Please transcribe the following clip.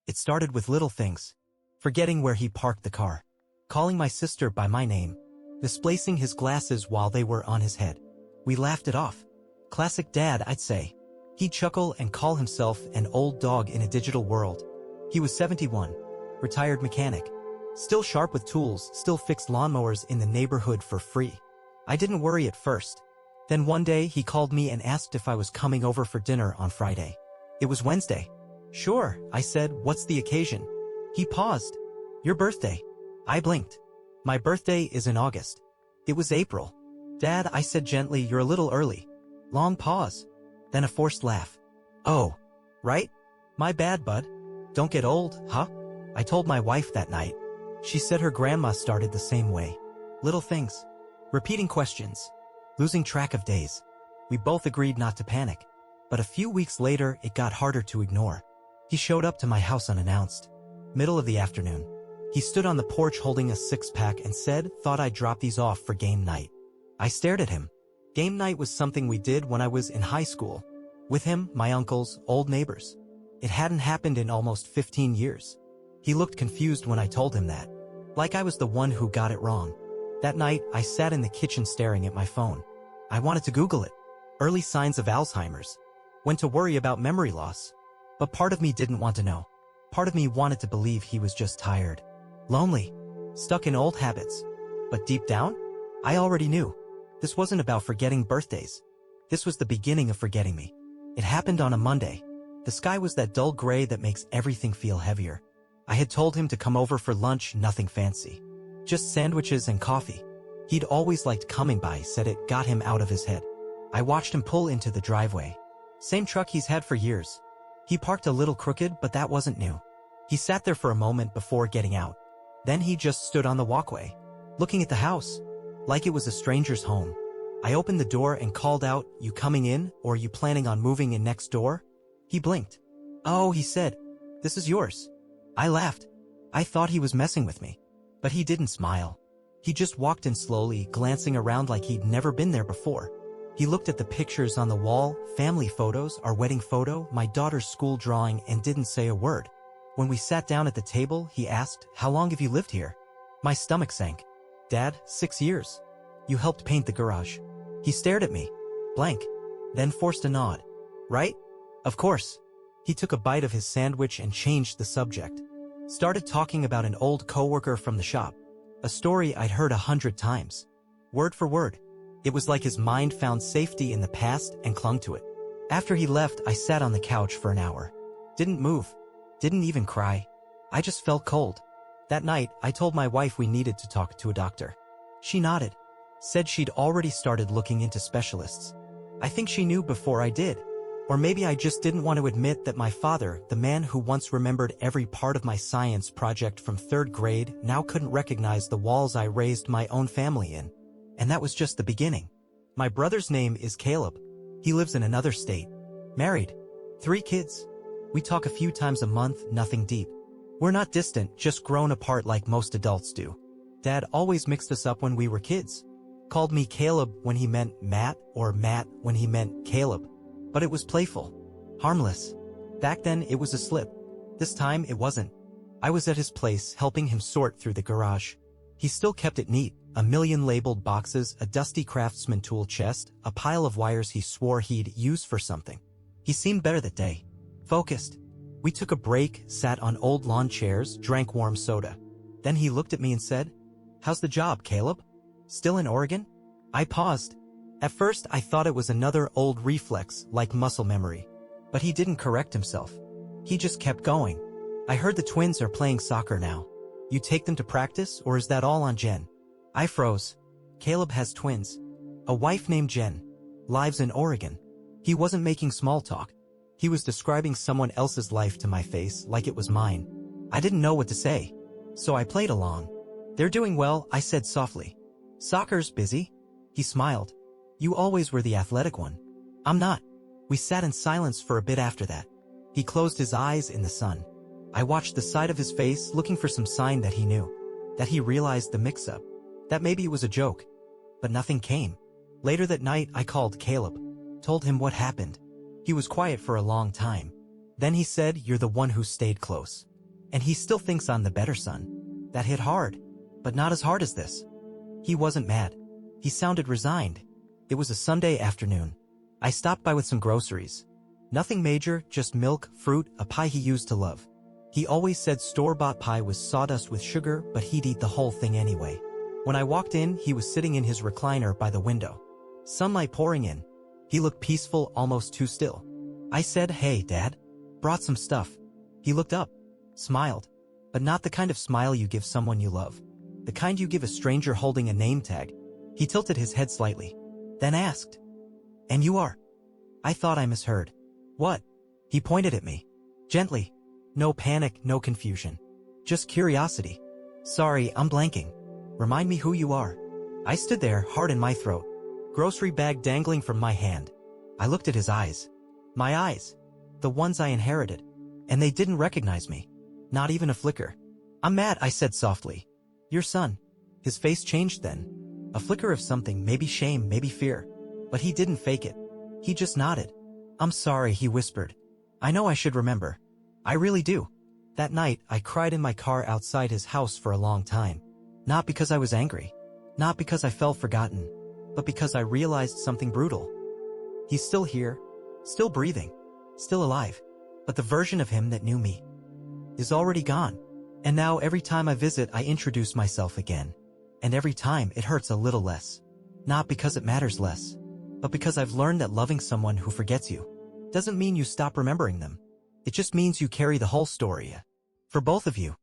It started with little things. Forgetting where he parked the car. Calling my sister by my name. Misplacing his glasses while they were on his head. We laughed it off. Classic dad, I'd say. He'd chuckle and call himself an old dog in a digital world. He was 71. Retired mechanic. Still sharp with tools, still fixed lawnmowers in the neighborhood for free. I didn't worry at first. Then one day he called me and asked if I was coming over for dinner on Friday. It was Wednesday. Sure, I said, what's the occasion? He paused. Your birthday. I blinked. My birthday is in August. It was April. Dad, I said gently, you're a little early. Long pause. Then a forced laugh. Oh, right? My bad, bud. Don't get old, huh? I told my wife that night. She said her grandma started the same way. Little things. Repeating questions. Losing track of days. We both agreed not to panic. But a few weeks later, it got harder to ignore. He showed up to my house unannounced. Middle of the afternoon. He stood on the porch holding a six-pack and said, thought I'd drop these off for game night. I stared at him. Game night was something we did when I was in high school. With him, my uncles, old neighbors. It hadn't happened in almost 15 years. He looked confused when I told him that. Like I was the one who got it wrong. That night, I sat in the kitchen staring at my phone. I wanted to Google it. Early signs of Alzheimer's. When to worry about memory loss. But part of me didn't want to know. Part of me wanted to believe he was just tired. Lonely. Stuck in old habits. But deep down, I already knew. This wasn't about forgetting birthdays. This was the beginning of forgetting me. It happened on a Monday. The sky was that dull gray that makes everything feel heavier. I had told him to come over for lunch, nothing fancy. Just sandwiches and coffee. He'd always liked coming by, said it got him out of his head. I watched him pull into the driveway. Same truck he's had for years. He parked a little crooked, but that wasn't new. He sat there for a moment before getting out. Then he just stood on the walkway, looking at the house, like it was a stranger's home. I opened the door and called out, you coming in, or are you planning on moving in next door? He blinked. Oh, he said, this is yours. I laughed. I thought he was messing with me. But he didn't smile. He just walked in slowly, glancing around like he'd never been there before. He looked at the pictures on the wall, family photos, our wedding photo, my daughter's school drawing, and didn't say a word. When we sat down at the table, he asked, how long have you lived here? My stomach sank. Dad, 6 years. You helped paint the garage. He stared at me, blank, then forced a nod. Right? Of course. He took a bite of his sandwich and changed the subject. Started talking about an old coworker from the shop. A story I'd heard 100 times. Word for word. It was like his mind found safety in the past and clung to it. After he left, I sat on the couch for an hour. Didn't move. Didn't even cry. I just felt cold. That night, I told my wife we needed to talk to a doctor. She nodded. Said she'd already started looking into specialists. I think she knew before I did. Or maybe I just didn't want to admit that my father, the man who once remembered every part of my science project from 3rd grade, now couldn't recognize the walls I raised my own family in. And that was just the beginning. My brother's name is Caleb. He lives in another state. Married. 3 kids. We talk a few times a month, nothing deep. We're not distant, just grown apart like most adults do. Dad always mixed us up when we were kids. Called me Caleb when he meant Matt, or Matt when he meant Caleb. But it was playful. Harmless. Back then, it was a slip. This time, it wasn't. I was at his place, helping him sort through the garage. He still kept it neat. A million labeled boxes, a dusty craftsman tool chest, a pile of wires he swore he'd use for something. He seemed better that day. Focused. We took a break, sat on old lawn chairs, drank warm soda. Then he looked at me and said, how's the job, Caleb? Still in Oregon? I paused. At first, I thought it was another old reflex, like muscle memory. But he didn't correct himself. He just kept going. I heard the twins are playing soccer now. You take them to practice, or is that all on Jen? I froze. Caleb has twins. A wife named Jen. Lives in Oregon. He wasn't making small talk. He was describing someone else's life to my face like it was mine. I didn't know what to say. So I played along. They're doing well, I said softly. Soccer's busy? He smiled. You always were the athletic one. I'm not. We sat in silence for a bit after that. He closed his eyes in the sun. I watched the side of his face, looking for some sign that he knew. That he realized the mix-up. That maybe it was a joke. But nothing came. Later that night, I called Caleb. Told him what happened. He was quiet for a long time. Then he said, you're the one who stayed close. And he still thinks I'm the better son. That hit hard, but not as hard as this. He wasn't mad. He sounded resigned. It was a Sunday afternoon. I stopped by with some groceries. Nothing major, just milk, fruit, a pie he used to love. He always said store-bought pie was sawdust with sugar, but he'd eat the whole thing anyway. When I walked in, he was sitting in his recliner by the window. Sunlight pouring in. He looked peaceful, almost too still. I said, "Hey, Dad. Brought some stuff." He looked up, smiled, but not the kind of smile you give someone you love. The kind you give a stranger holding a name tag. He tilted his head slightly, then asked, "And you are?" I thought I misheard. "What?" He pointed at me. Gently. No panic, no confusion. Just curiosity. "Sorry, I'm blanking. Remind me who you are." I stood there, heart in my throat. Grocery bag dangling from my hand. I looked at his eyes. My eyes. The ones I inherited. And they didn't recognize me. Not even a flicker. "I'm mad," I said softly. "Your son." His face changed then. A flicker of something, maybe shame, maybe fear. But he didn't fake it. He just nodded. "I'm sorry," he whispered. "I know I should remember. I really do." That night, I cried in my car outside his house for a long time. Not because I was angry. Not because I felt forgotten. But because I realized something brutal. He's still here. Still breathing. Still alive. But the version of him that knew me is already gone. And now every time I visit, I introduce myself again. And every time it hurts a little less. Not because it matters less, but because I've learned that loving someone who forgets you doesn't mean you stop remembering them. It just means you carry the whole story. For both of you.